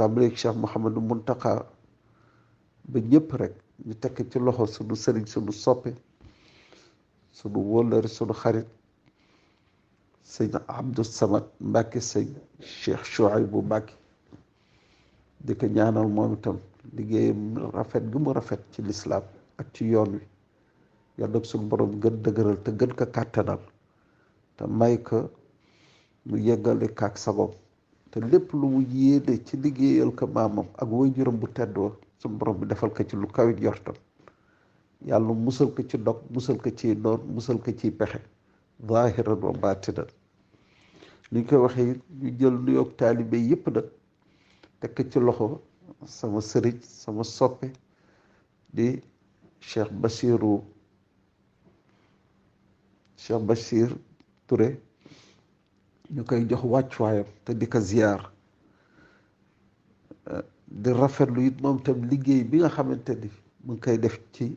tàmbaleeg Cheikh Mouhamadou Muntaka ba ñëpp rek ñu tekk ci loxo sunu sëriñ sunu soppe sunu wóllëre sunu xarit sëñ Abdou Samad Mbàkke sëñ Cheikh Chouaïbou Mbàkke di ko ñaanal moom itam liggéeyam rafet gi mu rafet ci lislaam ak ci yoon wi yàlla nag suñu borom gën dëgëral te gën ko kàttanal te may ko mu yeggale kaak sagoom te lépp lu mu yéene ci liggéeyal ko maamam ak waajuram bu tedd wa suñu borom bi defal ko ci lu kawit jortam yàlla musal ko ci dog musal ko ci noon musal ko ci pexe zahiran wa batinan li ñu koy waxee ñu jël nuyoog taalibe yépp nag tekk ci loxo sama sëriñ sama soppe di Cheikh Bachir Touré ñu koy jox wàccuwaayam te di ko ziyaar di rafetlu it moom itam liggéey bi nga xamante ni mu ngi koy def ci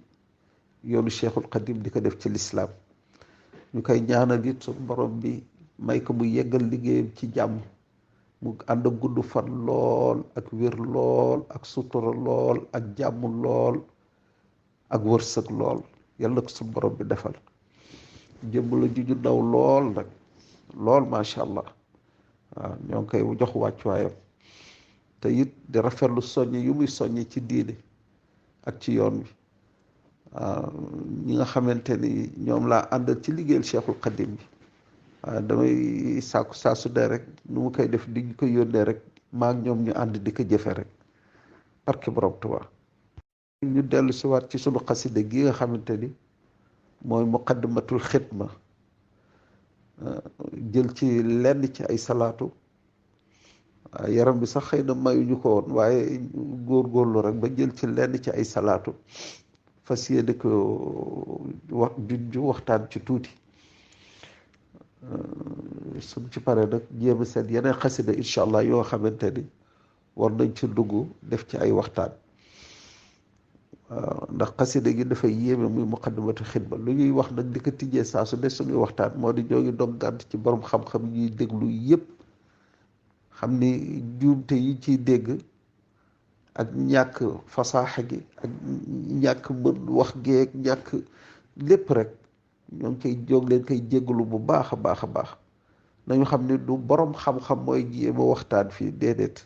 yoonu Cheikhul Xadim di ko def ci lislaam ñu koy ñaanal it suñu borom bi may ko mu yeggal liggéeyam ci jàmm mu ànd ak gudd fan lool ak wér lool ak sutura lool ak jàmm lool ak wërsëg lool yàlla ko suñu borom bi defal jëmm la juju ndaw lool nag lool macha allah waaw ñoo ngi koy jox wàccuwaayam te it di rafetlu soññ yu muy soññ ci diine ak ci yoon wi waaw ñi nga xamante ni ñoom laa àndal ci liggéeyal Cheikhul Xadim bi waaw damay sàkku saa su dee rek nu mu koy def di ñu ko yónnee rek maa ak ñoom ñu ànd di ko jëfe rek barke borom Tuubaa ñu dellu si waat ci sunu xasida gi nga xamante ni mooy muqaddimatul xidma jël ci lenn ci ay salaatu yaram bi sax xëy na mayuñu ko woon waaye góorgóorlu rek ba jël ci lenn ci ay salaatu fas yéene ko waxtaan ci tuuti suñ ci pare nag jéem a seet yeneen xasida incha allah yoo xamante ni war nañ ci dugg def ci ay waxtaan waaw ndax xasida gi dafay yéeme muy muqaddimatu xidma lu ñuy wax nag di ko tijjee saa su ne suñuy waxtaan moo di ñoo ngi dog gànt ci borom xam-xam ñuy déglu yépp xam ni juumte yi ciy dégg ak ñàkk fasaaxa gi ak ñàkk mën wax geeg ñàkk lépp rek ñoo ngi koy jóg leen koy jéggalu bu baax a baax a baax nañu xam ne du borom xam-xam mooy jéem a waxtaan fii déedéet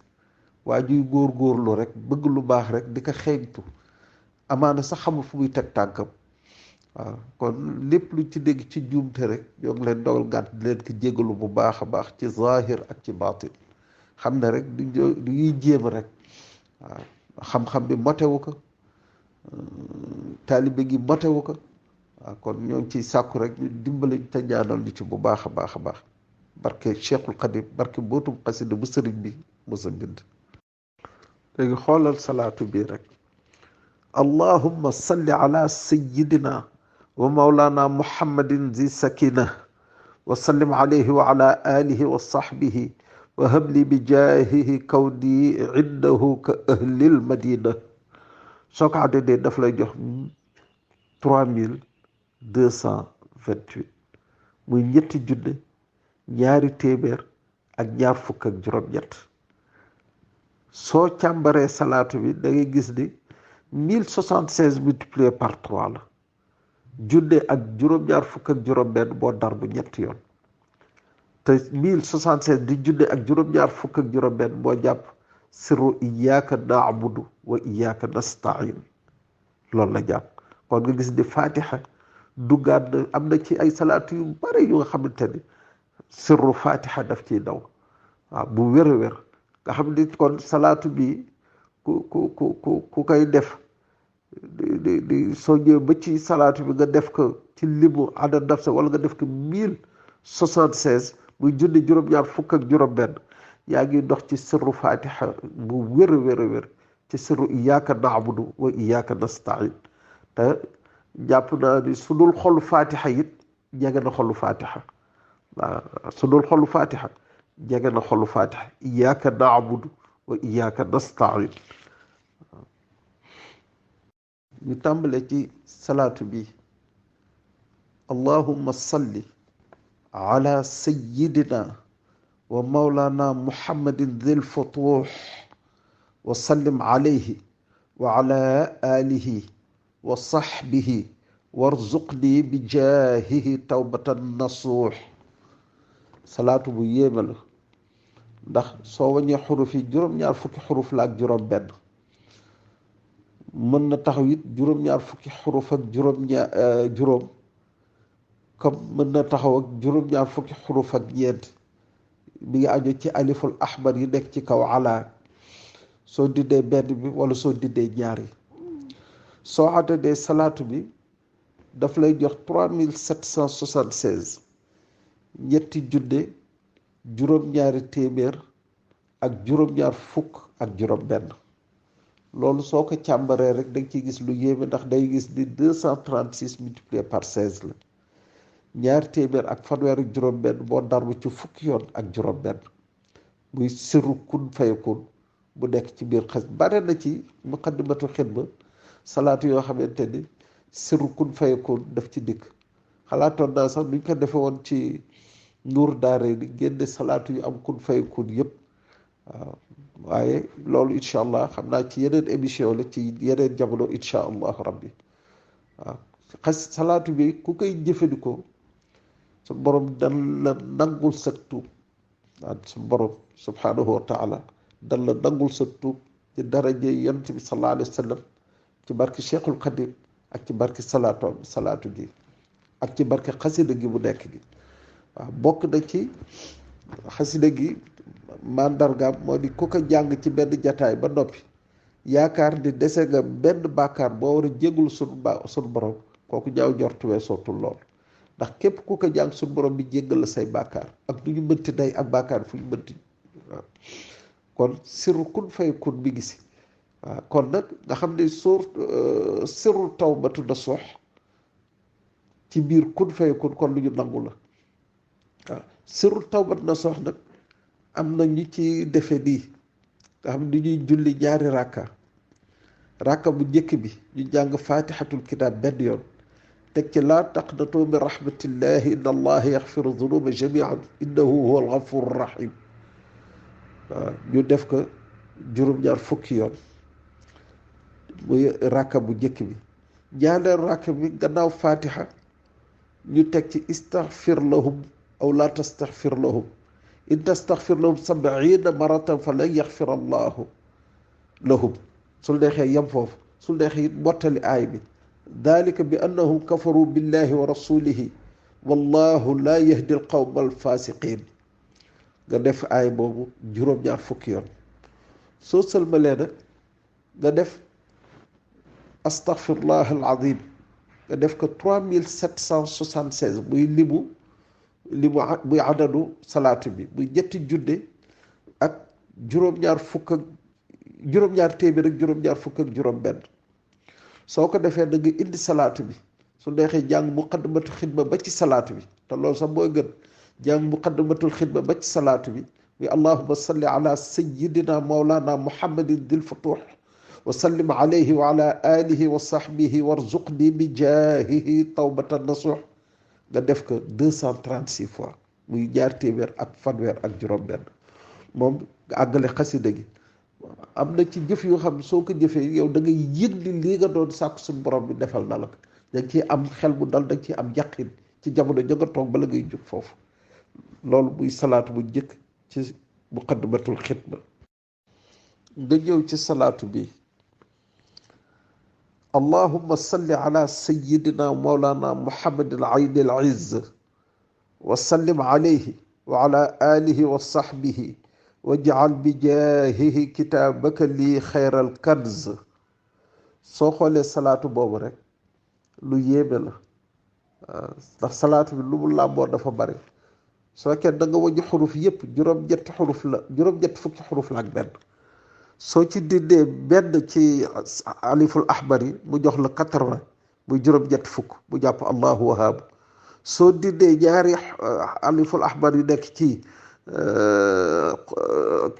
waa juy góor-góorlu rek bëgg lu baax rek di ko xeeñtu amaana sax xamul fu muy teg tànkam waaw kon lépp lu ci dégg ci juumte rek ñoo ngi leen dogal gàtt di leen ko jéggalu bu baax a baax ci zahir ak ci baatin xam ne rek du ñuy jéem rek waaw xam-xam bi motewu ko taalibe gi motewu ko waaw kon ñoo ngi ciy sàkku rek ñu dimbali te ñaanal ñu ci bu baax a baax a baax barke Cheikhul Xadim barke bootum xasida bu sëriñ bi mosa bind léegi xoolal salaatu bi rek allahumma salli ala sayyidina wa mawlana muhammadin zi sakina wa sallim alayhi wa ala alihi wa sahbihi wa habli bi jaahihi kawni indahu ka ahlil madina soo ko àddee daf lay jox 3228 muy ñetti junne ñaari téeméer ak ñaar fukk ak juróom-ñett soo càmbaree salaatu bi da ngay gis ni 1076 multiplié par 3 la junne ak juróom-ñaar fukk ak juróom-benn boo dar bu ñetti yoon te 1076 di junne ak juróom-ñaar fukk ak juróom-benn boo jàpp sirru iyyaka na'budu wa iyyaka nasta'in loolu la jàpp kon nga gis ni fatiha duggaat na am na ci ay salaatu yu bari yu nga xamante ni sirru fatiha daf ciy daw waaw bu wér a wér nga xam ni kon salaatu bi ku koy def di soo ñëwee ba ci salaatu bi nga def ko ci limu adad nafsa wala nga def ko 1076 muy junni juróom-ñaar fukk ak juróom-benn yaa ngi dox ci sirru fatiha bu wér a wér a wér ci sirru iyyaka na'budu wa iyyaka nasta'in te jàpp naa ni su dul xolu fatiha it jege na xolu fatiha waaw su dul xolu fatiha jege na xolu fatiha iyyaka na'budu wa iyyaka nasta'in ñu tàmbale ci salaatu bi allahumma salli ala sayyidina wa mawlana muhammadin dhil futuh wa sallim alayhi wa ala alihi wa sahbihi warzuqni bi jaahihi tawbatan nasuux. salaatu bu yéeme la ndax soo waññee xuruf yi juróom-ñaar fukki xuruf la ak juróom benn mën na taxaw it juróom-ñaar fukki xuruf ak juróom comme mën na taxaw ak juróom-ñaar fukki xuruf ak ñeent mi ngi aju ci aliful ahmar yi nekk ci kaw ala soo dindee benn bi wala soo dindee ñaar yi soo àddadee salaatu bi daf lay jox 3776 ñetti junne juróom-ñaari téeméer ak juróom-ñaar fukk ak juróom benn loolu soo ko càmbaree rek da nga ciy gis lu yéeme ndax day gis ni 236 multiplié par 16 la ñaari téeméer ak fanweer ak juróom benn boo darbu ci fukki yoon ak juróom benn muy sirru kun fayakun bu nekk ci biir xas bare na ci muqaddimatul xidma salaatu yoo xamante ni sirru kun fayakun daf ci dikk xalaatoon naa sax nuñ ko defe woon ci nuur daare ni génne salaatu yu am kun fayakun yëpp waaw waaye loolu incha allah xam naa ci yeneen émission la ci yeneen jamono incha allahu rabbi waaw salaatu bi ku koy jëfandikoo su borom dan la nangul sa tuub waaw su borom subhanahu wa taala dan la nangul sa tuub ci daraje yonent bi sallallahu alayhi wa sallam ci barke Cheikhul Khadim ak ci barke salaatu gi ak ci barke xasida gi bu nekk gi waaw bokk na ci xasida gi mandargaam moo di ku ko jàng ci benn jataay ba noppi yaakaar ni dese nga benn bàkkaar boo war a jégul sunu borom kooku ñaaw njortuwee sottul lool ndax képp ku ko jàng sunu borom bi jéggal la say bàkkaar ak du ñu mënti day ak bàkkaar fu ñu mënti waaw kon sirru kun fay kun mi ngi si waaw kon nag nga xam ne sirru tawbatu nasuux ci biir kun fay kun kon lu ñu nangu la waaw sirru tawbatu nasuux nag am na ñu ci defe nii nga xam ni ñuy julli ñaari rakka bu njëkk bi ñu jàng fatihatul kitab benn yoon teg ci laa taqnatu min rahmatillahi inna allaha yaxfiru dunuba jamian innahu huwa alxafuru rahim waaw ñu def ko juróom-ñaar fukki yoon muy rakka bu njëkk bi ñaareel rakka bi gannaaw fatiha ñu teg ci istaghfir lahum aw laa tastaghfir lahum in tastaghfir lahum 70 maratan falan yaxfir allahu lahum sul neexee yem foofu sul neexee it mottali aay bi dalika bi annahum kafaru billahi wa rasulihi wallahu laa yahdi al qawma al fasiqin nga def aay boobu juróom-ñaar fukki yoon soo sëlmalee nag nga def astaghfirullah al azim nga def ko 3776 muy limu muy adadu salaatu bi muy ñetti junne ak juróom-ñaar fukk ak juróom-ñaar téeméer ak juróom-ñaar fukk ak juróom benn soo ko defee da nga indi salaatu bi su neexee jàng muqaddamatul xidma ba ci salaatu bi te loolu sax mooy gën jàng muqaddamatul xidma ba ci salaatu bi muy allahumma salli ala sayyidina mawlana muhammadin dil futuh wa sallim alayhi wa ala alihi wa sahbihi warzuqni bi jaahihi tawbatan nasuh nga def ko 236 fois muy ñaar téeméer ak fanweer ak juróom benn moom nga àggale xasida gi am na ci jëf yoo xam soo ko jëfee yow da ngay yëg ni lii nga doon sàkk suñu borom bi defal na la ko da nga ciy am xel bu dal da nga ciy am yaqin ci jamono ja nga toog bala ngay jóg foofu loolu muy salaatu bu njëkk ci muqaddimatul xidma nga ñëw ci salaatu bi allahumma salli ala sayyidina mawlana muhammadin ayni al izz wa sallim alayhi wa ala alihi wa sahbihi waj'al bi jaahihi kitaabaka lii xayral kanz soo xoolee salaatu boobu rek lu yéeme la ndax salaatu bi lu mu làmboo dafa bari soo kenn da nga wàññi xuruf yépp juróom-ñetti xuruf la juróom-ñetti fukki xuruf la ak benn soo ci dindee benn ci aliful ahmar yi mu jox la 80 muy juróom-ñetti fukk mu jàpp allahu wahaabu soo dindee ñaari aliful ahmar yu nekk ci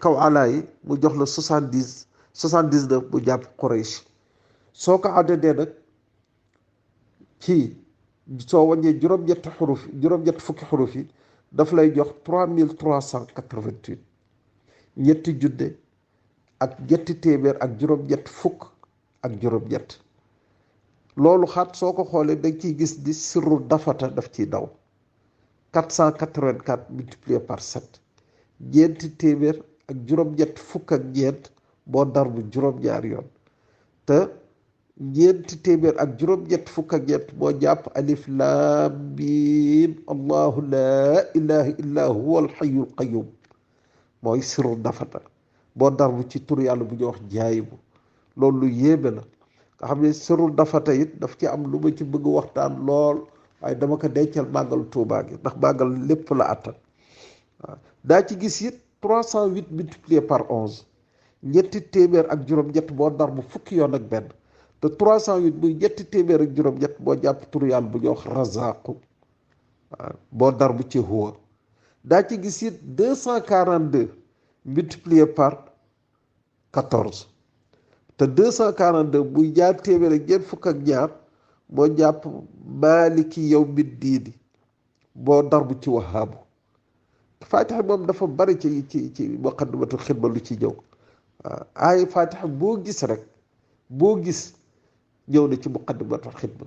kaw alaa yi mu jox la 79 mu jàpp Quraysh soo ko àddee nag ci soo wàññee juróom-ñetti fukki xuruf yi daf lay jox 3388 ñetti junne ak ñetti téeméer ak juróom-ñett fukk ak juróom-ñett loolu xaat soo ko xoolee dañ ciy gis di sirru dafata daf ciy daw 484 multiplié par 7 ñeenti téeméer ak juróom-ñett fukk ak ñeent boo darbu juróom-ñaari yoon te ñeenti téeméer ak juróom-ñett fukk ak ñeent moo jàpp alif laam miim allahu laa ilaha illa huwa alxayyul qayyum mooy sirru dafata boo darbu ci tur yàlla bu ñuy wax jaayibu loolu lu yéeme la nga xam ne sirru dafata it daf ci am lu ma ci bëgg waxtaan lool waaye dama ko dencal màggal Tuubaa gi ndax màggal lépp la attan waaw daa ci gis it 308 multiplié par 11 ñetti téeméer ak juróom-ñett boo darbu fukki yoon ak benn te 308 muy ñetti téeméer ak juróom-ñett boo jàpp tur yàlla bu ñuy wax razaqu waaw boo darbu ci huwa daa ci gis it 242 multiplié par 14 te 242 muy ñaar téeméer ak ñeent fukk ak ñaar moo jàpp maaliki yawmi diini boo darbu ci wahaabu faatixa moom dafa bari ci muqaddimatul xidma lu ci ñëw waaw ay faatixa boo gis rek boo gis ñëw na ci muqaddimatul xidma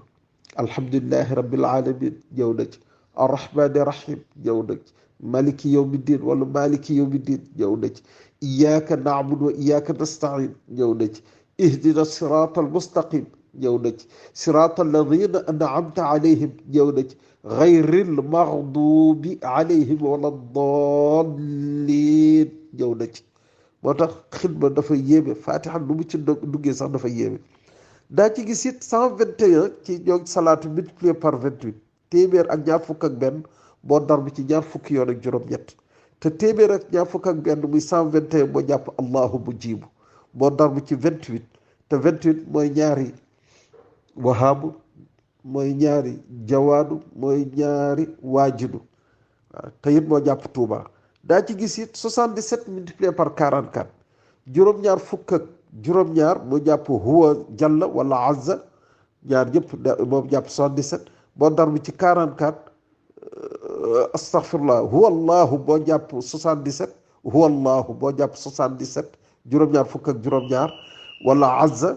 alhamdulillahi rabbil alamin ñëw na ci arrahmani rahim ñëw na ci maliki yawmi diin wala maliki yawmi diin ñëw na ci iyyaka na'budu wa iyyaka nasta'in ñëw na ci ihdina sirata almustaqim ñëw na ci sirata alladina an'amta alayhim ñëw na ci gayril maxdubi alayhim wala dallin ñëw na ci moo tax xidma dafa yéeme fatiha lu mu ci duggee sax dafa yéeme daa ci gis it 121 ci ñoo salaatu multiplié par 28 téeméer ak ñaar fukk ak benn boo darbu ci ñaar fukki yoon ak juróom-ñett te téeméer ak ñaar fukk ak benn muy 121 moo jàpp allahu mujibu boo darbu ci 28 te 28 mooy ñaari wahaabu mooy ñaari jawaadu mooy ñaari waajidu waaw te it moo jàpp Tuuba daa ci gis it 77 multiplié par 44 juróom-ñaar fukk ak juróom-ñaar moo jàpp huwa jalla wala azza ñaar ñëpp moom jàpp 77 boo darbu ci 44 astaghfirullah huwa allahu boo jàpp 77 huwa allahu boo jàpp 77 juróom-ñaar fukk ak juróom-ñaar wala azza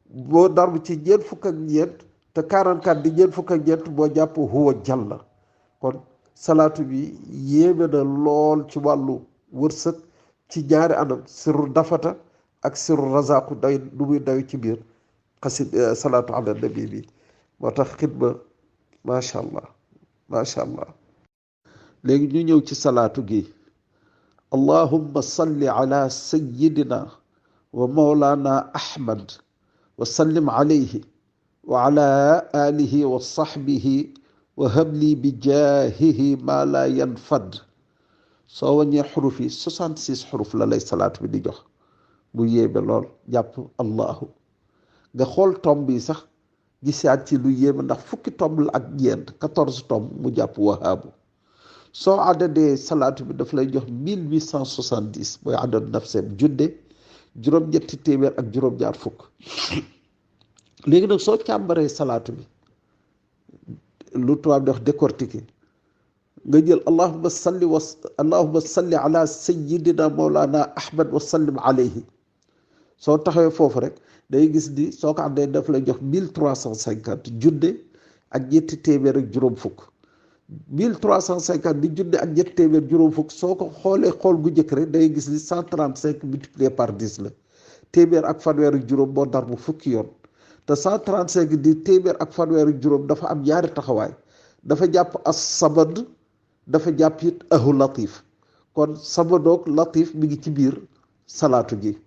boo darbu ci ñeent fukk ak ñeent te 44 di ñeent fukk ak ñeent boo jàpp huwa jalla kon salaatu bi yéeme na lool ci wàllu wërsëg ci ñaari anam sirru dafata ak sirru razaqu day lu muy daw ci biir xasid salaatu ala nabi bi moo tax xidma macha allah macha allah léegi ñu ñëw ci salaatu gi allahumma salli ala sayyidina wa mawlana ahmad wa sallim alayhi wa ala alihi wa sahbihi wa habli bi jaahihi ma la yanfad soo wàññee xuruf yi 66 xuruf la lay salaatu bi di jox bu yéeme lool jàpp allahu nga xool tomb yi sax gisaat ci lu yéeme ndax fukki tomb la ak ñeent 14 tomb mu jàpp wahaabu soo àddadee salaatu bi daf lay jox 1870 mooy àddad nafseen junne juróom-ñetti téeméer ak juróom-ñaar fukk léegi nag soo càmbaree salaatu bi lu tubaab di wax décortiquer nga jël allahumma salli ala sayyidina mawlana ahmad wa sallim alayhi soo taxawee foofu rek day gis ni soo ko àndee daf lay jox 1350 junne ak ñetti téeméer ak juróom fukk 1350 di junne ak ñetti téeméer juróom fukk soo ko xoolee xool gu njëkk rek day gis ni 135 multiplié par 10 la téeméer ak fanweer ak juróom boo dar bu fukki yoon te 135 di téeméer ak fanweer ak juróom dafa am ñaari taxawaay dafa jàpp as samad dafa jàpp it ahu latif kon samadoog latif mi ngi ci biir salaatu gi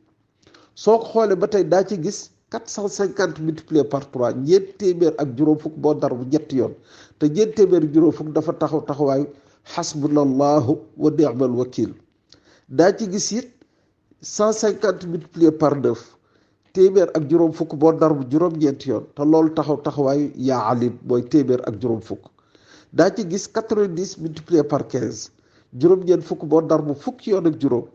soo ko xoolee ba tey daa ci gis 450 multiplié par 3 ñeent téeméer ak juróom fukk boo dar bu ñetti yoon te ñeent téeméer ak juróom fukk dafa taxawaayu xasbunallahu wa ni'mal wakil daa ci gis it 150 multiplié par 9 téeméer ak juróom fukk boo dar bu juróom-ñeenti yoon te loolu taxawaayu yaa alim mooy téeméer ak juróom fukk daa ci gis 90 multiplié par 15 juróom-ñeent fukk boo dar bu fukki yoon ak juróom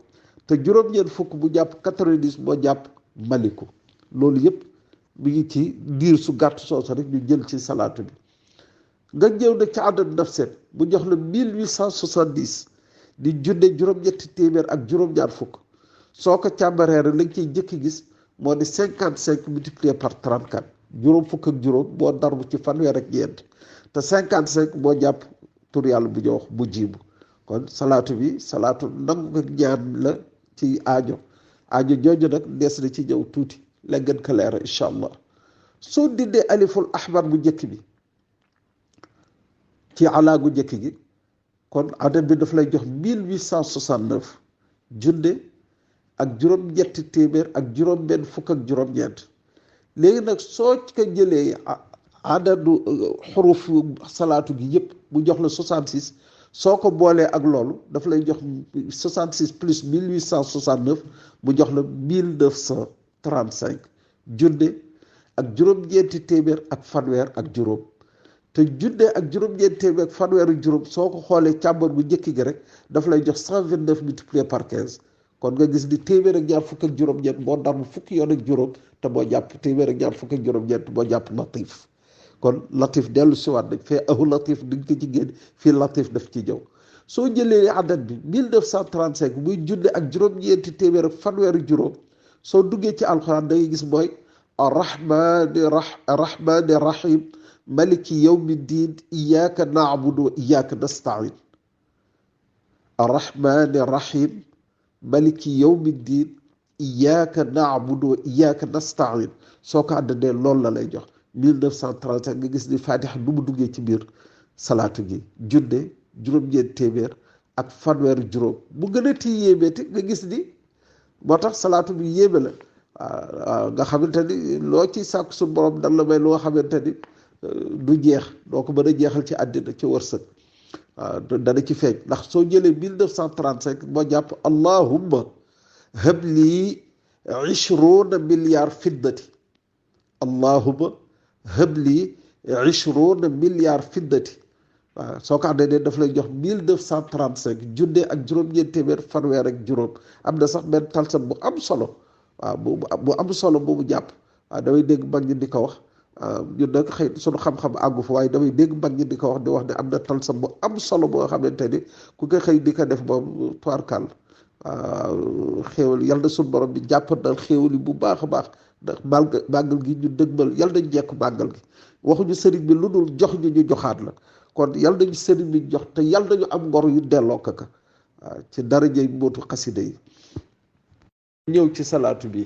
te juróom-ñeent fukk bu jàpp 90 moo jàpp maliku loolu yëpp mi ngi ci diir su gàtt soosu rek ñu jël ci salaatu bi nga ñëw nag ci àddad nafseen bu jox la 1870 di junne juróom-ñetti téeméer ak juróom-ñaar fukk soo ko càmbaree rek lañ ciy jëkk gis moo di 55 multiplié par 34 juróom fukk ak juróom boo darbu ci fanweer ak ñeent te 55 boo jàpp tur yàlla bu ñu wax bu jiibu kon salaatu bi salaatu nangu ko ñaan la ci aajo jooju nag des na ci ñëw tuuti la gën ko leer incha allah soo dindee aliful ahmar bu njëkk bi ci alaagu njëkk gi kon adat bi daf lay jox 1869 junne ak juróom-ñetti téeméer ak juróom-benn fukk ak juróom-ñeent léegi nag soo ko jëlee adadu xuruf salaatu gi yëpp mu jox la 66 soo ko boolee ak loolu daf lay jox 66 plus 1869 mu jox la 1935 junne ak juróom-ñeenti téeméer ak fanweer ak juróom te junne ak juróom-ñeenti téeméer ak fanweer ak juróom soo ko xoolee càmbar bu njëkk gi rek daf lay jox 129 multiplié par 15 kon nga gis ni téeméer ak ñaar fukk ak juróom-ñeent boo darbu fukki yoon ak juróom te boo jàpp téeméer ak ñaar fukk ak juróom-ñeent boo jàpp latif kon latif dellu siwaat nañ fee ahu latif di nga ko ci génn fii latif daf ci ñëw soo jëlee adat bi 1935 muy junne ak juróom-ñeenti téeméer ak fanweer ak juróom soo duggee ci alxuraan da ngay gis mooy arrahmani rahim maliki yawmi ddin iyyaka na'budu wa iyyaka nasta'in arrahmani rahim maliki yawmi ddin iyyaka na'budu wa iyyaka nasta'in soo ko àndee loolu la lay jox 1935 nga gis ni fatiha nu mu duggee ci biir salaatu gi junne juróom-ñeent téeméer ak fanweer juróom bu gën a ti yéemeeti nga gis ni moo tax salaatu bi yéeme la waaw nga xamante ni loo ci sàkk suñu borom dan la may loo xamante ni du jeex doo ko mën a jeexal ci àddina ci wërsëg waaw dana ci feeñ ndax soo jëlee 1935 moo jàpp allahumma hab lii 20 milliards fiddati allahumma hab lii 20 milliards fiddati waaw soo ko àndee daf lay jox 1935 junne ak juróom-ñeent téeméer fanweer ak juróom am na sax benn talsam bu am solo waaw bu am solo boobu jàpp waaw damay dégg mag ñi di ko wax ñun nag xëy sunu xam-xam àggu fa waaye damay dégg mag ñi di ko wax di wax ne am na talsam bu am solo boo xamante ni ku ko xëy di ko def moom tuarkal waaw xéewal yal na sunu borom bi jàppandal xéewal yi bu baax a baax ndax màggal gi ñu dëgmal yal nañ jekk màggal gi waxuñu sëriñ bi lu dul jox ñu joxaat la kon yal nañu sëriñ bi jox te yal nañu am ngor yu delloo ko waaw ci darajey mbootu xasida yi ñëw ci salaatu bi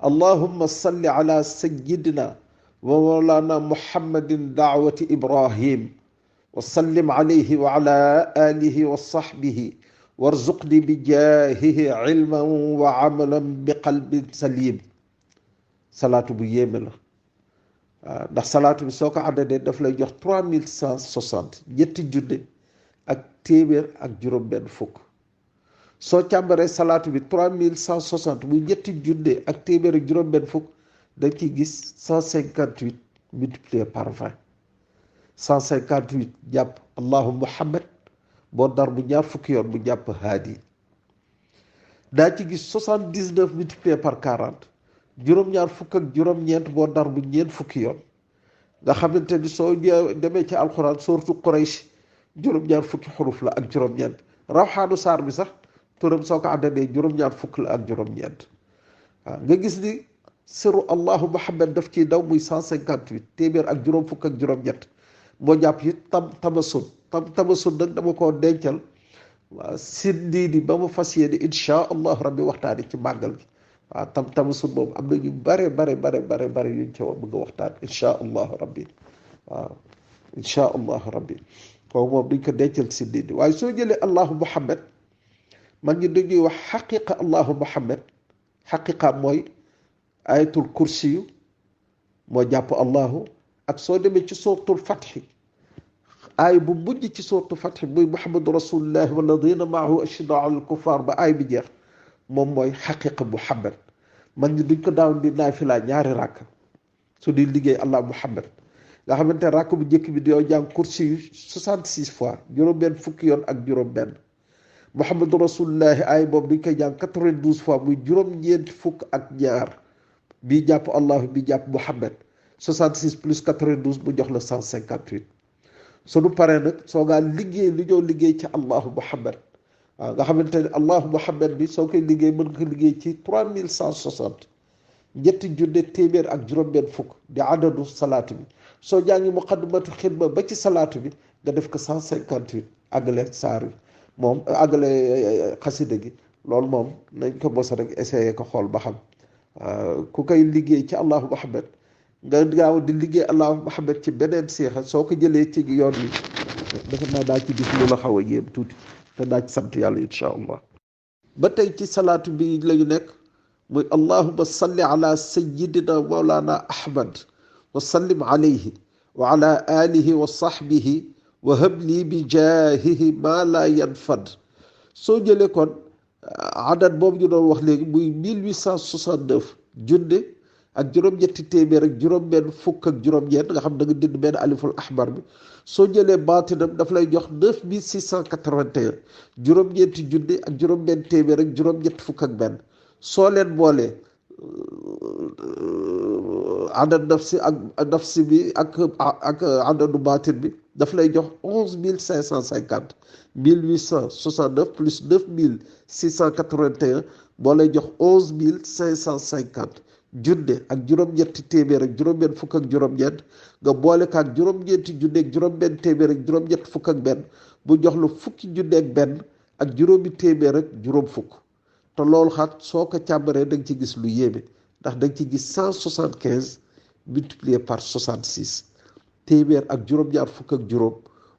allahumma salli ala sayyidina wa mawlana muhammadin daawati ibrahim wa sallim alayhi wa ala alihi wa sahbihi warzuqni bi jaahihi ilman wa amalan bi qalbin salim salaatu bu yéeme la waaw ndax salaatu bi soo ko àndee daf lay jox 3160 ñetti junne ak téeméer ak juróom-benn fukk soo càmbaree salaatu bi 3160 muy ñetti junne ak téeméer ak juróom-benn fukk da nga ciy gis 158 multiplié par 20 158 jàpp allahu muhammad boo dar bu ñaar fukki yoon bu jàpp haadi daa ci gis 79 multiplié par 40 juróom-ñaar fukk ak juróom-ñeent boo dar bu ñeent fukki yoon nga xamante ni soo demee ci alxuraan sooratu Quraysh juróom-ñaar fukki xuruf la ak juróom-ñeent rawxaanu saar bi sax turam soo ko àndee juróom-ñaar fukk la ak juróom-ñeent waaw nga gis ni sëru allahu muhammad daf ciy daw muy 158 téeméer ak juróom fukk ak juróom-ñett moo jàpp yi tamasun nag dama koo dencal waaw sindiidi ba mu fas yéene insha allahu rabbi waxtaani ci màggal gi waaw tamasun moom am na ñu bare yuñ ca bëgg a waxtaan insha allahu rabbi waaw insha allahu rabbi kooku moom duñ ko dencal sindiidi waaye soo jëlee allahu muhammad man ñi dañuy wax xaqiqa allahu muhammad xaqiqa mooy ayatul kursiyu moo jàpp allahu ak soo demee ci suratul fatxi aay bu mujj ci suratul fatxi muy muhammadu rasulullahi walladina maahu ashiddaau alal kuffar ba aay bi jeex moom mooy xaqiqa muhammad man ñi duñ ko daaw di naafila ñaari ràkk su di liggéey allah muhammad nga xamante ne ràkk bu njëkk bi doo jàng kursiyu 66 fois juróom-benn fukki yoon ak juróom-benn muhammadu rasulullahi aay boobu duñ koy jàng 92 fois muy juróom-ñeent fukk ak ñaar bii jàpp allahu bi jàpp muhammad 66 plus 92 mu jox la 158 sunu paree nag soo gaa liggéey li ñoo liggéey ci allahu muhammad waaw nga xamante ne allahu muhammad bi soo koy liggéey mën nga liggéey ci 3160 ñetti junne téeméer ak juróom-benn fukk di adadu salaatu bi soo jàngi muqaddimatu xidma ba ci salaatu bi nga def ko 158 àggale saar yi moom àggale xasida gi loolu moom nañ ko mos rek essayé ko xool ba xam ku koy liggéey ci allahu muhammad nga gaaw di liggéey allahu muhammad ci beneen seexa soo ko jëlee ci yoon wi dafa naa daa ci gis lu la xaw a yéem tuuti te daa ci sant yàlla incha allah ba tey ci salaatu bi lañu nekk muy allahuma salli ala sayidina mawlana ahmad wa sallim alayhi wa ala alihi wa sahbihi wa habli bi jaahihi ma la yanfad soo jëlee kon adat boobu ñu doon wax léegi muy 1869 junne ak juróom-ñetti téeméer ak juróom-benn fukk ak juróom-ñeent nga xam da nga dind benn aliful ahmar bi soo jëlee baatinam daf lay jox 9681 juróom-ñeenti junne ak juróom-benn téeméer ak juróom-ñett fukk ak benn soo leen boolee adad nafsi bi ak adadu baatin bi daf lay jox 11550 1869 plus 9681 boo lay jox 11550 junne ak juróom-ñetti téeméer ak juróom-benn fukk ak juróom-ñeent nga boole ko ak juróom-ñeenti junne ak juróom-benn téeméer ak juróom-ñett fukk ak benn bu jox la fukki junne ak benn ak juróomi téeméer ak juróom fukk te loolu xaat soo ko càmbaree da nga ci gis lu yéeme ndax da nga ci gis 175 multiplié par 66 téeméer ak juróom-ñaar fukk ak juróom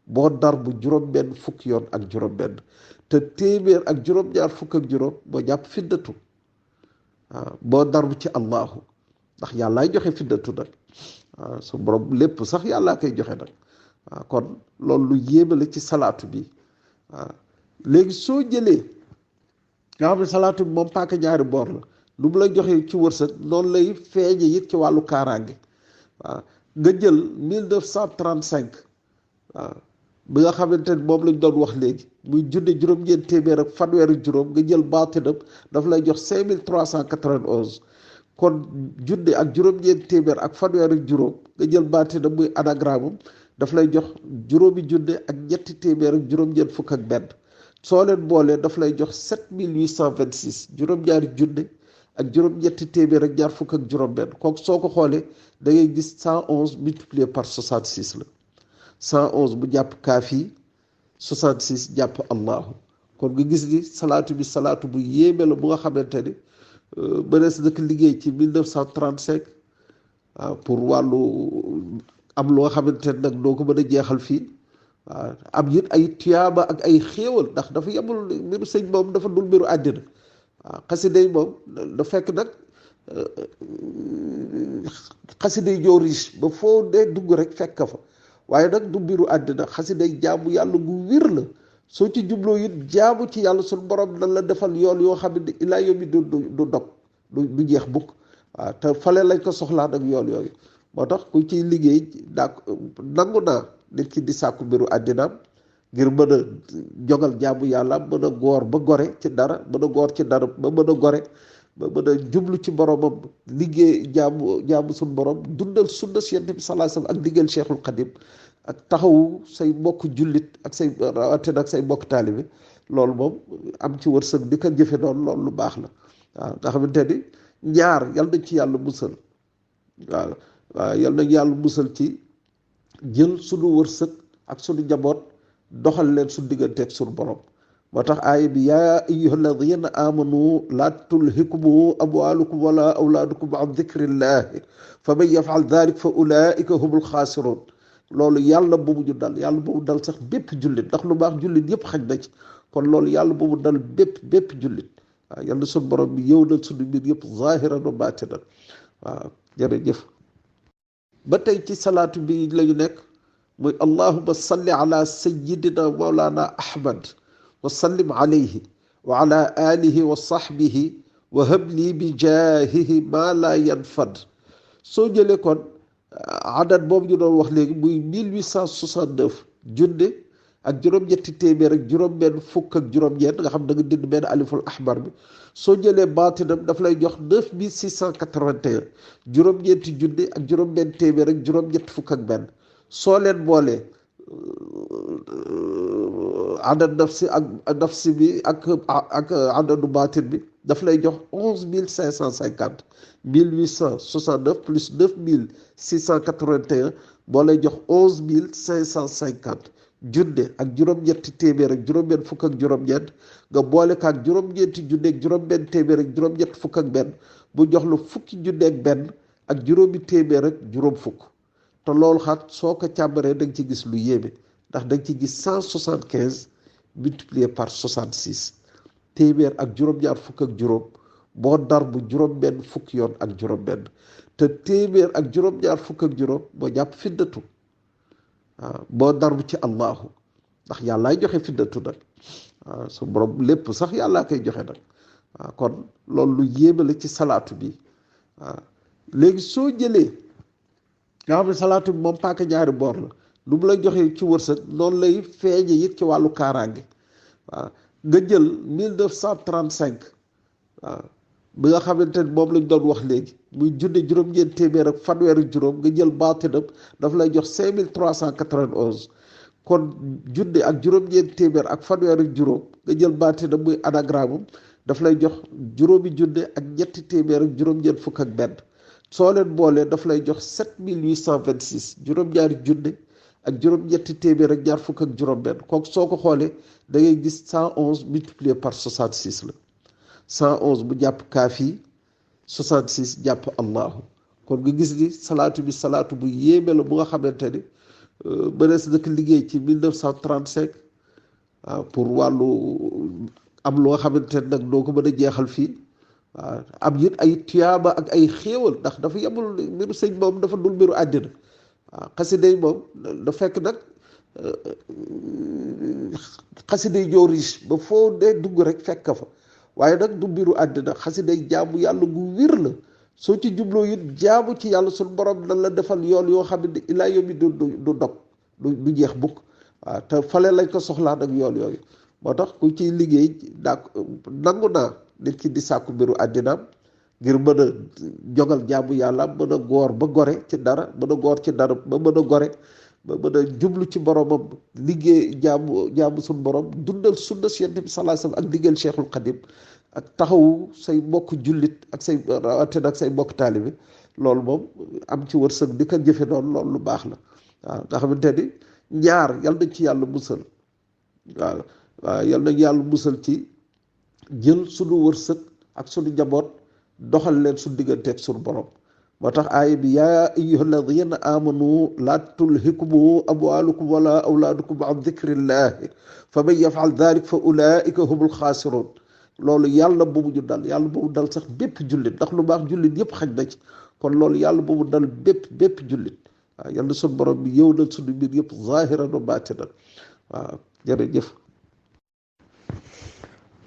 boo dar bu juróom-benn fukk yoon ak juróom-benn te téeméer ak juróom-ñaar fukk ak juróom boo jàpp fiddatu waaw boo darbu ci allahu ndax yàllaay joxe fiddatu nag waaw su borom lépp sax yàllaa koy joxe nag waaw kon loolu lu yéeme la ci salaatu bi waaw léegi soo jëlee nga xam ne salaatu bi moom paaka ñaari boor la lu mu la joxe ci wërsëg noonu lay feeñe it ci wàllu kaaraange waaw nga jël 1935 waaw bi nga xamante ne moom lañ doon wax léegi muy junne juróom-ñeent téeméer ak fanweeri juróom nga jël baatinam daf lay jox 5391 kon junne ak juróom-ñeent téeméer ak fanweeri juróom nga jël baatinam muy anagramme daf lay jox juróomi junne ak ñetti téeméer ak juróom-ñeent fukk ak benn soo leen boolee daf lay jox 7826 juróom-ñaari junne ak juróom-ñetti téeméer ak ñaar fukk ak juróom-benn kooku soo ko xoolee da ngay gis 111 multiplié par 66 la 111 bu jàpp kaafi 66 jàpp allahu kon nga gis ni salaatu bi salaatu bu yéeme la bu nga xamante ni mënees na ko liggéey ci 1935 waaw pour wàllu am loo xamante ne nag doo ko mën a jeexal fii waaw am it ay tuyaaba ak ay xéewal ndax dafa yemul mbiru sëñ moom dafa dul mbiru àddina waaw xasida yi moom da fekk nag xasida yi ñoo riche ba foo dee dugg rek fekk fa waaye nag du mbiru àddina xasida yi jaamu yàlla gu wir la soo ci jubloo it jaamu ci yàlla suñu borom nan la defal yoon yoo xam ne ilaa yomi du dog du jeex bukk waaw te fale lañ ko soxlaa nag yoon yooyu moo tax ku ciy liggéey daa nangu naa nit ki di sàkku mbiru àddinaam ngir mën a jogal jaamu yàlla mën a góor ba gore ci dara mën a góor ci dara ba mën a gore ba mën a jublu ci boromam liggéey jaamu suñu borom dundal sunna si Yonent bi sallallahu alayhi wasallam ak liggéeyal Cheikhul Khadim ak taxawu say mbokk jullit ak say rawatina ak say mbokk taalibe loolu moom am ci wërsëg di ko jëfe noonu loolu lu baax la waaw nga xamante ni ñaar yal nañ ci yàlla musal waaw yal nañ yàlla musal ci jël sunu wërsëg ak sunu njaboot doxal leen suñu digganteeg suñu borom moo tax aaya bi yaa ayyuha alladina amanu laa tulhikum amwalukum wala awlaadukum an dikrillahi fa man yafal dalik fa ulaika humul xaasiroon loolu yàlla bu mu ñu dal yàlla bu mu dal sax bépp jullit ndax lu baax jullit yëpp xaj na ci kon loolu yàlla bu mu dal bépp jullit waaw yàlla suñu borom bi yow na suñu mbir yëpp zahiran wa batinan waaw jërëjëf ba tey ci salaatu bi lañu nekk muy allahuma salli ala sayidina mawlana ahmad wa sallim alayhi wa ala alihi wa sahbihi wa habli bi jaahihi ma la yanfad soo jëlee kon adat boobu ñu doon wax léegi muy 1869 junne ak juróom-ñetti téeméer ak juróom-benn fukk ak juróom-ñeent nga xam da nga dind benn aliful ahmar bi soo jëlee baatinam daf lay jox 9681 juróom-ñeenti junne ak juróom-benn téeméer ak juróom-ñett fukk ak benn soo leen boolee adad nafsi ak nafsi bi ak adadu baatin bi daf lay jox 11 550 1869 plus 9681 boo lay jox 11 550 junne ak juróom-ñetti téeméer ak juróom-benn fukk ak juróom-ñeent nga boole ko ak juróom-ñeenti junne ak juróom-benn téeméer ak juróom-ñett fukk ak benn bu jox la fukki junne ak benn ak juróomi téeméer ak juróom fukk te loolu xaat soo ko càmbaree da nga ci gis lu yéeme ndax da nga ci gis 175 multiplié par 66 téeméer ak juróom-ñaar fukk ak juróom boo dar bu juróom-benn fukk yoon ak juróom-benn te téeméer ak juróom-ñaar fukk ak juróom moo jàpp fiddatu waaw boo dar bu ci allahu ndax yàllaay joxe fiddatu nag waaw su borom lépp sax yàllaa koy joxe nag waaw kon loolu lu yéeme la ci salaatu bi waaw léegi soo jëlee nga xam ne salaatu bi moom paaka ñaari boor la lu mu lay joxe ci wërsëg noonu lay feeñe it ci wàllu kaaraange waaw nga jël 1935 waaw bi nga xamante ni moom lañ doon wax léegi muy junne juróom-ñeent téeméer ak fanweer ak juróom nga jël baatinam daf lay jox 5391 kon junne ak juróom-ñeent téeméer ak fanweer ak juróom nga jël baatinam muy anagramme daf lay jox juróomi junne ak ñetti téeméer ak juróom-ñeent fukk ak benn soo leen boolee daf lay jox 7826 juróom-ñaari junne ak juróom-ñetti téeméer ak ñaar fukk ak juróom-benn kooku soo ko xoolee da ngay gis 111 multiplié par 66 la 111 bu jàpp kaafi 66 jàpp allahu kon nga gis ni salaatu bi salaatu bu yéeme la bu nga xamante ni mënees na ko liggéey ci 1935 waaw pour wàllu am lu nga xamante ne nag doo ko mën a jeexal fii waaw am it ay tuyaaba ak ay xéewal ndax dafa yemul mbiru sëñ moom dafa dul mbiru àddina waaw xasida yi moom da fekk nag xasida yi ñoo riche ba foo dee dugg rek fekk fa waaye nag du mbiru àddina xasida yi jaamu yàlla gu wir la soo ci jubloo it jaamu ci yàlla suñu borom na la defal yoon yoo xam ne ilaa yomi du dog du jeex bukk waaw te fale lañ ko soxlaa nag yoon yooyu moo tax ku ciy liggéey nangu naa nit ki di sàkku mbiru àddinaam ngir mën a jogal jaamu yàlla mën a góor ba gore ci dara mën a góor ci dara ba mën a gore ba mën a jublu ci boromam liggéey jaamu suñu borom dundal sunna si Yonent bi sallallahu alayhi wasallam ak liggéeyal Cheikhul Khadim ak taxawu say mbokk jullit ak say rawatina ak say mbokk taalibe loolu moom am ci wërsëg di ko jëfe noonu loolu lu baax la waaw nga xamante ni ñaar yal nañ ci yàlla musal waaw yal nañ yàlla musal ci jël sunu wërsëg ak sunu njaboot doxal leen suñu digganteeg sunu borom moo tax aaya bi yaa ayyuha alladina amanu laa tulhikum amwalukum wala awlaadukum an dikrillahi fa man yafal dalik fa ulaika humul xaasiroon loolu yàlla bu mu ñu dal yàlla bu mu dal sax bépp jullit ndax lu baax jullit yëpp xaj na ci kon loolu yàlla bu mu dal bépp jullit waaw yàlla suñu borom bi yow na suñu mbir yëpp zahiran wa baatinan waaw jërëjëf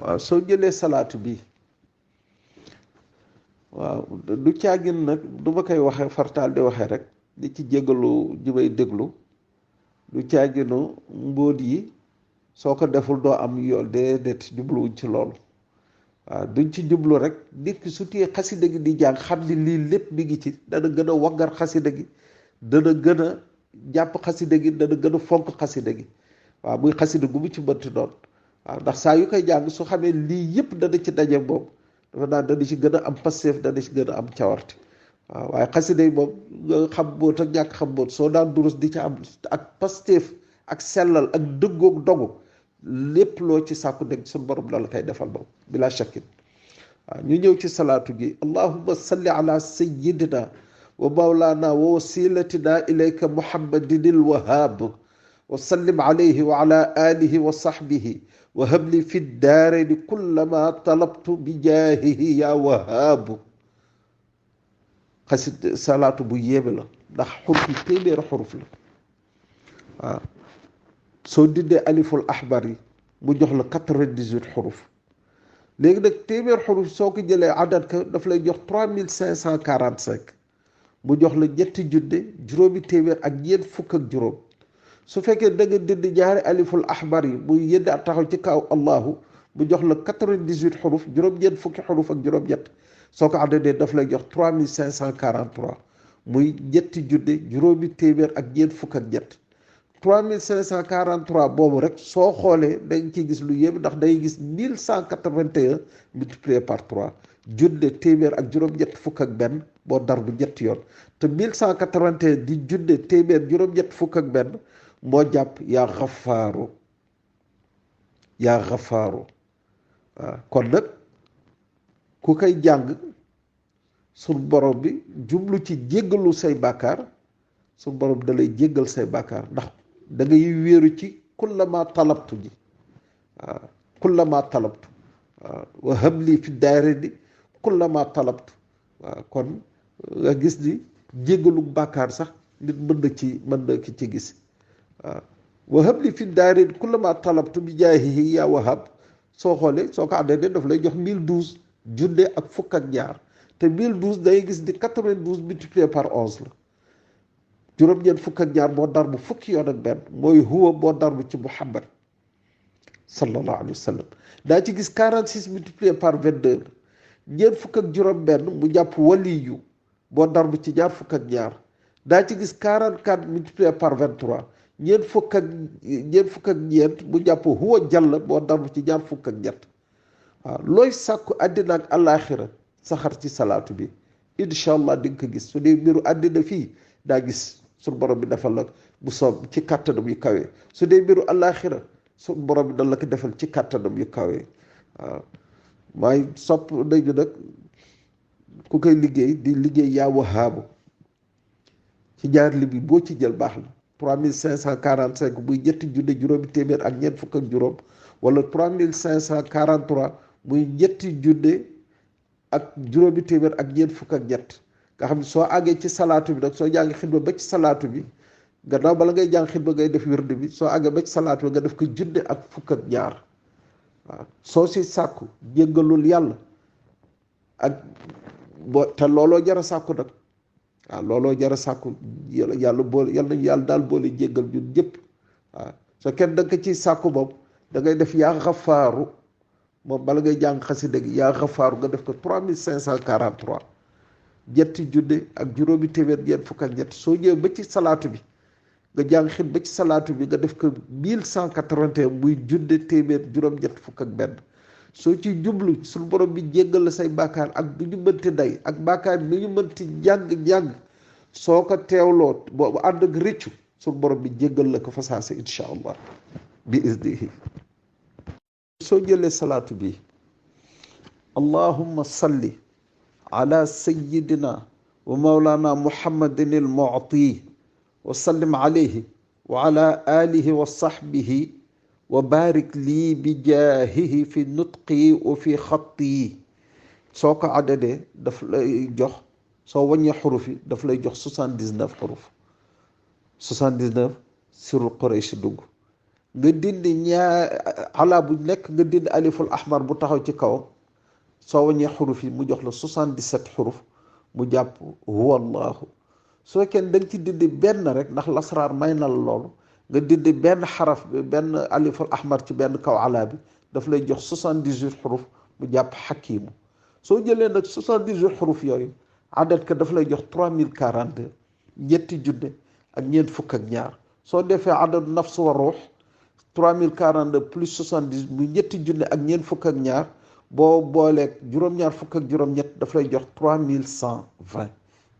waaw soo jëlee salaatu bi waaw du caagin nag du ma koy waxee fartaal di waxee rek di ci jégalu ji may déglu du caaginu mbóot yi soo ko deful doo am yool déedéet jubluwuñ ci loolu waaw duñ ci jublu rek nit ki su téye xasida gi di jàng xam ni lii lépp mi ngi ci dana gën a waggar xasida gi dana gën a jàpp xasida gi dana gën a fonk xasida gi waaw muy xasida gu mu ci mënti doon waaw ndax saa yu koy jàng su xamee lii yëpp dana ci daje moom dafa naan dana ci gën a am passeef dana ci gën a am cawarte waaw waaye xasida yi moom nga xam mboot ak ñàkk xam mboot soo daan durus di ci am ak passeef ak sellal ak dëggoog dogu lépp loo ci sàkku nekk suñu borom la koy defal moom bila shakkin waaw ñu ñëw ci salaatu gi allahumma salli ala sayyidina wa mawlana wa wasilatina ilayka muhammadin alwahab wa sallim alayhi wa ala alihi wa sahbihi wa habli fi daarayni kullama talabtu bi jaahihi ya wahaabu xasit salaatu bu yéeme la ndax xuruf yi téeméeri xuruf la waaw soo dindee aliful ahbar yi mu jox la 98 xuruf léegi nag téeméer xuruf soo ko jëlee adat ka daf lay jox 3545 mu jox la ñetti junne juróomi téeméer ak ñeent fukk ak juróom su fekkee da nga dindi ñaari aliful ahbar yi muy yënd ak taxaw ci kaw allahu mu jox la 98 xuruf juróom-ñeent fukki xuruf ak juróom-ñett soo ko àndee daf lay jox 3543 muy ñetti junne juróomi téeméer ak ñeent fukk ak ñett 3543 boobu rek soo xoolee dañ ciy gis lu yéeme ndax day gis 1181 multiplié par 3 junne téeméer ak juróom-ñett fukk ak benn boo dar bu ñetti yoon te 1181 di junne téeméer juróom-ñett fukk ak benn moo jàpp yaa xafaaru waaw kon nag ku koy jàng suñ borom bi jublu ci jéggalu say bàkkaar suñ borom da lay jéggal say bàkkaar ndax da ngay wéeru ci kullama talabtu ji waaw kullama talabtu waaw wa habli fi daarayni kullama talabtu waaw kon nga gis ni jéggalu bàkkaar sax nit mën na ci gis waaw wa habli fi daarayni kullama talabtu bi jaahihi yaa wahab soo xoolee soo ko àndee daf lay jox 1012 junne ak fukk ak ñaar te 1012 day gis ni 92 multiplié par 11 la juróom-ñeent fukk ak ñaar moo dar bu fukki yoon ak benn mooy huwa moo dar bu ci Muhammad sallallahu alayhi wa sallam daa ci gis 46 multiplié par 22 ñeent fukk ak juróom-benn mu jàpp waliyu moo dar bu ci ñaar fukk ak ñaar daa ci gis 44 multiplié par 23 ñeent fukk ak ñeent mu jàpp huwa jàll moo dar bu ci ñaar fukk ak ñett waaw looy sàkku àddina ak àllaaxira saxar ci salaatu bi incha allah di nga ko gis su dee mbiru àddina fii daa gis suñu borom bi defal la bu soob ci kàttanam yu kawe su dee mbiru àllaaxira suñu borom bi dana la ko defal ci kàttanam yu kawe waaw maay sopp nañu nag ku koy liggéey di liggéey yaa wahaabu ci ñaar lim bi boo ci jël baax la 3545 muy ñetti junne juróomi téeméer ak ñeent fukk ak juróom wala 3543 muy ñetti junne ak juróomi téeméer ak ñeent fukk ak ñett nga xam ne soo àggee ci salaatu bi nag soo jàngi xidma ba ci salaatu bi gannaaw bala ngay jàng xidma ngay def wirde bi soo àggee ba ci salaatu bi nga def ko junne ak fukk ak ñaar waaw soo si sàkku jéggalul yàlla ak te looloo jar a sàkku nag waaw looloo jar a sàkku yàlla boole yàlla daal boole jéggal ñun ñëpp waaw soo kenn da nga ko ciy sàkku moom da ngay def yaa xafaaru moom bala ngay jàng xasida gi yaa xafaaru nga def ko 3543 ñetti junne ak juróomi téeméer ñeent fukk ak ñett soo ñëwee ba ci salaatu bi nga jàng xit ba ci salaatu bi nga def ko 1181 muy junne téeméer juróom-ñett fukk ak benn soo ci jublu suñu borom bi jéggal la say bàkkaar ak du ñu mënti day ak bàkkaar bi ñu mënti jàng soo ko teewloo boobu ànd ak rëccu suñu borom bi jéggal la ko fa saase incha allah bi iznihi soo jëlee salaatu bi allahumma salli ala sayyidina wa mawlana muhammadin al mu'ti wa sallim alayhi wa ala alihi wa sahbihi wa barik lii bi jaahihi fi nutqi wa fi xatti soo ko àddadee daf lay jox soo wàññee xuruf yi daf lay jox 79 xuruf 79 sirul Quraysh dugg nga dindi ala bu nekk nga dindi aliful ahmar bu taxaw ci kaw soo wàññee xuruf yi mu jox la 77 xuruf mu jàpp huwa allahu soo kenn da nga ci dindi benn rek ndax lasraar may na la loolu nga dindi benn xaraf benn aliful ahmar ci benn kaw ala bi daf lay jox 78 xuruf mu jàpp xakiimu soo jëlee nag 78 xuruf yooyu adat ka daf lay jox 3042 ñetti junne ak ñeent fukk ak ñaar soo defee adadu nafs wa ruux 3042 plus 70 mu ñetti junne ak ñeent fukk ak ñaar boo booleeg juróom-ñaar fukk ak juróom-ñett daf lay jox 3120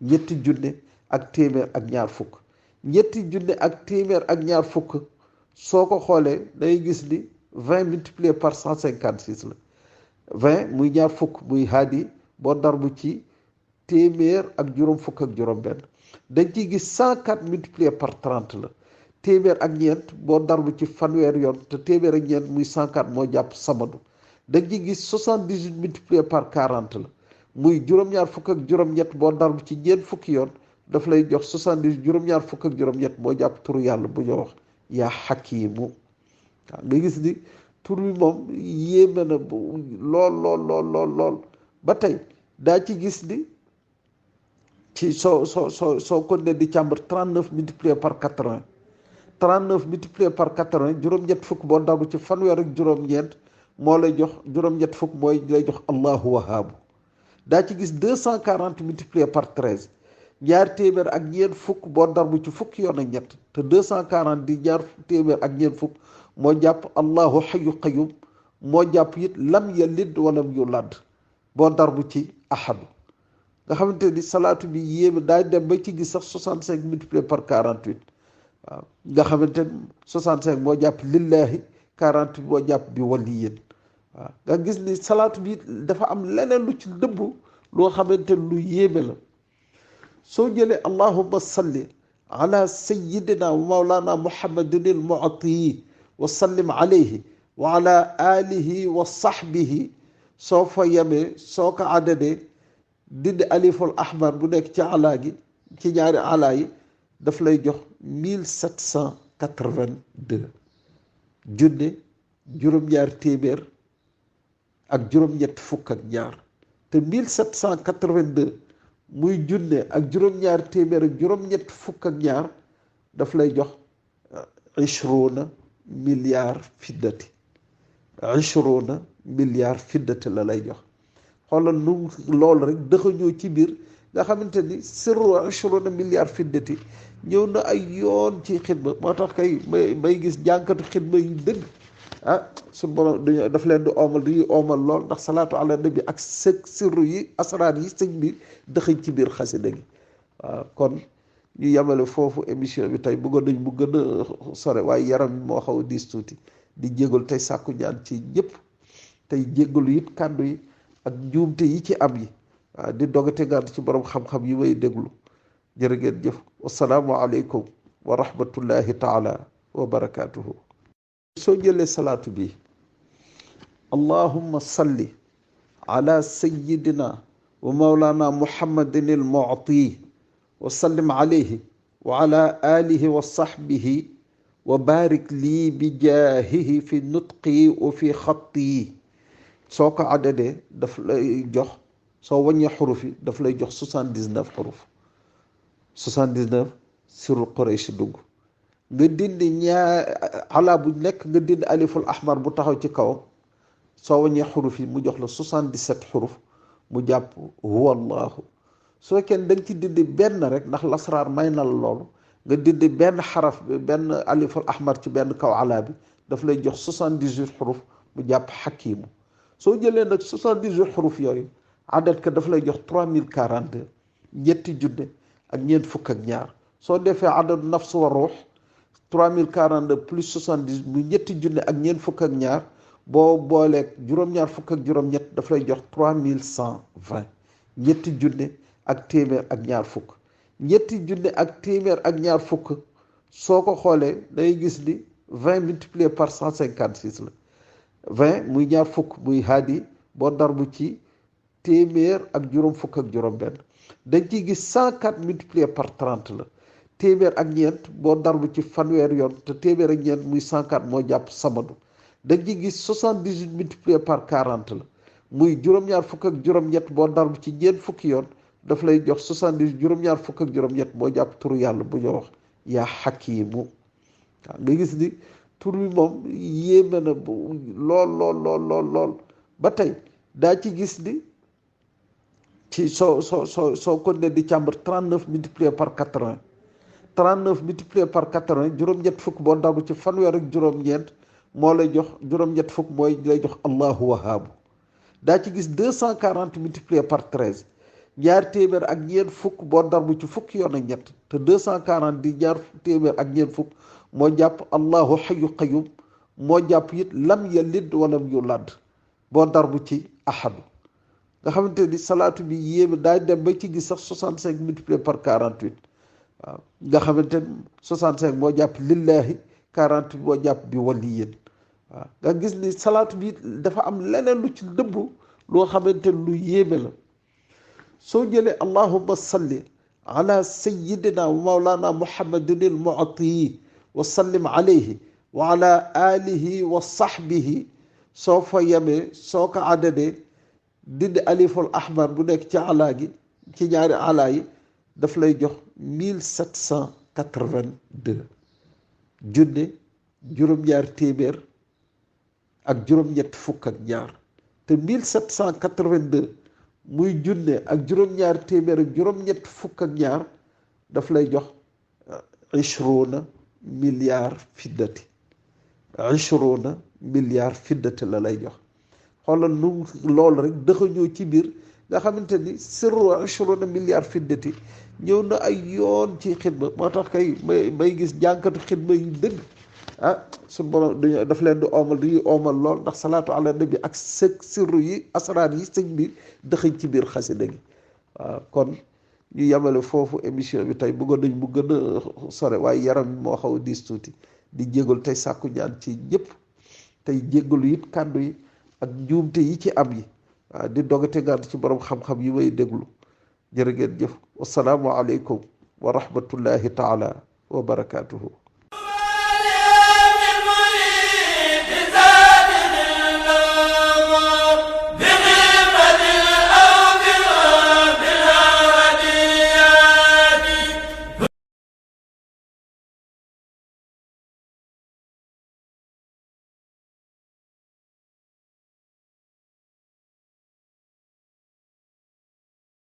ñetti junne ak téeméer ak ñaar fukk ñetti junne ak téeméer ak ñaar fukk soo ko xoolee day gis ni 20 multiplié par 156 la 20 muy ñaar fukk muy haadi boo darbu ci téeméer ak juróom fukk ak juróom benn dañ ciy gis 104 multiplié par 30 la téeméer ak ñeent boo darbu ci fanweer yoon te téeméer ak ñeent muy 104 moo jàpp samadu dañ ciy gis 78 multiplié par 40 la muy juróom-ñaar fukk ak juróom-ñett boo darbu ci ñeent fukki yoon daf lay jox 70 juróom-ñaar fukk ak juróom-ñett moo jàpp turu yàlla bu ñu wax yaa xakiimu waaw nga gis ni tur bi moom yéeme na lool ba tey daa ci gis ni ci soo ko ne di càmbar 39 multiplié par 80 39 multiplié par 80 juróom-ñett fukk boo dabu ci fanweer ak juróom-ñeent moo lay jox juróom-ñett fukk mooy lay jox allahu wahaabu daa ci gis 240 multiplié par 13 ñaar téeméer ak ñeent fukk boo darbu ci fukki yoon ak ñett te 240 di ñaar téeméer ak ñeent fukk moo jàpp allahu xayu qayum moo jàpp it lam yalid walam yulad boo darbu ci ahadu nga xamante ni salaatu bi yéeme daay dem ba ci gis sax 65 multiplié par 48 waaw nga xamante ni 65 moo jàpp lillahi 48 moo jàpp bi waliyin waaw nga gis ni salaatu bi dafa am leneen lu ci dëbb loo xamante lu yéeme la soo jëlee allahumma salli ala sayyidina wa mawlana muhammadin al mu'ti wa sallim alayhi wa ala alihi wa sahbihi soo fa yemee soo ko àddadee dindi aliful ahmar bu nekk ci alaa gi ci ñaari alaa yi daf lay jox 1782 junne juróom-ñaar téeméer ak juróom-ñett fukk ak ñaar te 1782 muy junne ak juróom-ñaar téeméer ak juróom-ñett fukk ak ñaar daf lay jox 20 milliards fiddati 20 milliards fiddati la lay jox xoolal nu loolu rek dëxañoo ci biir nga xamante ni sirru 20 milliards fiddati ñëw na ay yoon ci xidma moo tax kay may gis jànkatu xidma yu dëgg suñu borom daf leen di oomal dañuy oomal lool ndax salaatu ala nabi ak sirru yi asraar yi sëñ bi dëxañ ci biir xasida gi waaw kon ñu yemale foofu émission bi tey bëggoon nañ mu gën a sore waaye yaram moo xaw a diis tuuti di jégalu tey sàkku ñaan ci ñëpp tey jégalu it kàddu yi ak njuumte yi ci am yi waaw di dogate gaan ci borom xam-xam yi may déglu jërë ngeen jëf wasalaamu aleykum wa rahmatullahi taala wa barakatuhu soo jëlee salaatu bi allahumma salli ala sayyidina wa mawlana muhammadin al mu'ti wa sallim alayhi wa ala alihi wa sahbihi wa barik lii bi jaahihi fi nutqi wa fi xatti soo ko àddadee daf lay jox soo wàññee xuruf yi daf lay jox 79 xuruf 79 sirru Quraysh dugg nga dindi ala bu nekk nga dindi aliful ahmar bu taxaw ci kawam soo wàññee xuruf yi mu jox la 77 xuruf mu jàpp huwa allahu soo kenn da nga ci dindi benn rek ndax lasraar may na la loolu nga dindi benn xaraf bi benn aliful ahmar ci benn kaw ala bi daf lay jox 78 xuruf mu jàpp xakiimu soo jëlee nag 78 xuruf yooyu adat ka daf lay jox 3042 ñetti junne ak ñeent fukk ak ñaar soo defee adadu nafs wa ruux 3042 plus 70 mu ñetti junne ak ñeent fukk ak ñaar boo booleeg juróom-ñaar fukk ak juróom-ñett daf lay jox 3120 ñetti junne ak téeméer ak ñaar fukk ñetti junne ak téeméer ak ñaar fukk soo ko xoolee day gis ni 20 multiplié par 156 la 20 muy ñaar fukk muy haadi boo darbu ci téeméer ak juróom fukk ak juróom benn dañ ciy gis 104 multiplié par 30 la téeméer ak ñeent boo darbu ci fanweer yoon te téeméer ak ñeent muy 104 moo jàpp samadu dañ ciy gis 78 multiplié par 40 la muy juróom-ñaar fukk ak juróom-ñett boo darbu ci ñeent fukki yoon daf lay jox 70 juróom-ñaar fukk ak juróom-ñett moo jàpp turu yàlla bu ñu wax yaa xakiimu waaw nga gis ni tur bi moom yéeme na lool ba tey daa ci gis ni ci soo ko ne di càmbar 39 multiplié par 80 39 multiplié par 80 juróom-ñett fukk boo dabu ci fanweer ak juróom-ñeent moo lay jox juróom-ñett fukk mooy lay jox allahu wahaabu daa ci gis 240 multiplié par 13 ñaar téeméer ak ñeent fukk boo darbu ci fukki yoon ak ñett te 240 di ñaar téeméer ak ñeent fukk moo jàpp allahu xayu qayum moo jàpp it lam yalid walam yulad boo darbu ci ahadu nga xamante ni salaatu bi yéeme daay dem ba ci gis sax 65 multiplié par 48 waaw nga xamante ni 65 moo jàpp lillahi 48 moo jàpp bi waliyin waaw nga gis ni salaatu bi dafa am leneen lu ci dëbb loo xamante ni lu yéeme la soo jëlee allahumma salli ala sayyidina wa mawlana muhammadin al mu'ti wa sallim alayhi wa ala alihi wa sahbihi soo fa yemee soo ko àddadee dindi aliful ahmar bu nekk ci alaa gi ci ñaari alaa yi daf lay jox 1782 junne juróom-ñaar téeméer ak juróom-ñett fukk ak ñaar te 1782 muy junne ak juróom-ñaar téeméer ak juróom-ñett fukk ak ñaar daf lay jox 20 milliards fiddati 20 milliards fiddati la lay jox. xoolal nu loolu rek dëxañoo ci biir nga xamante ni sirru 20 milliards fiddati ñëw na ay yoon ci xidma. moo tax kay may gis jànkatu xidma yu dëgg suñu borom dañu daf leen di oomal dañuy oomal lool ndax salaatu ala nabi ak sirru yi asraar yi sëñ bi dëxañ ci biir xasida gi. waaw kon ñu yemale foofu émission bi tey bëggoon nañ mu gën a sore waaye yaram moo xaw a diis tuuti di jégalu tey sàkku ñaan ci ñëpp tey jégalu it kàddu yi ak njuumte yi ci am yi waaw di dogate ngant ci borom xam-xam yi may déglu jërë ngeen jëf wasalaamu aleykum wa rahmatullahi taala wa barakaatuhu.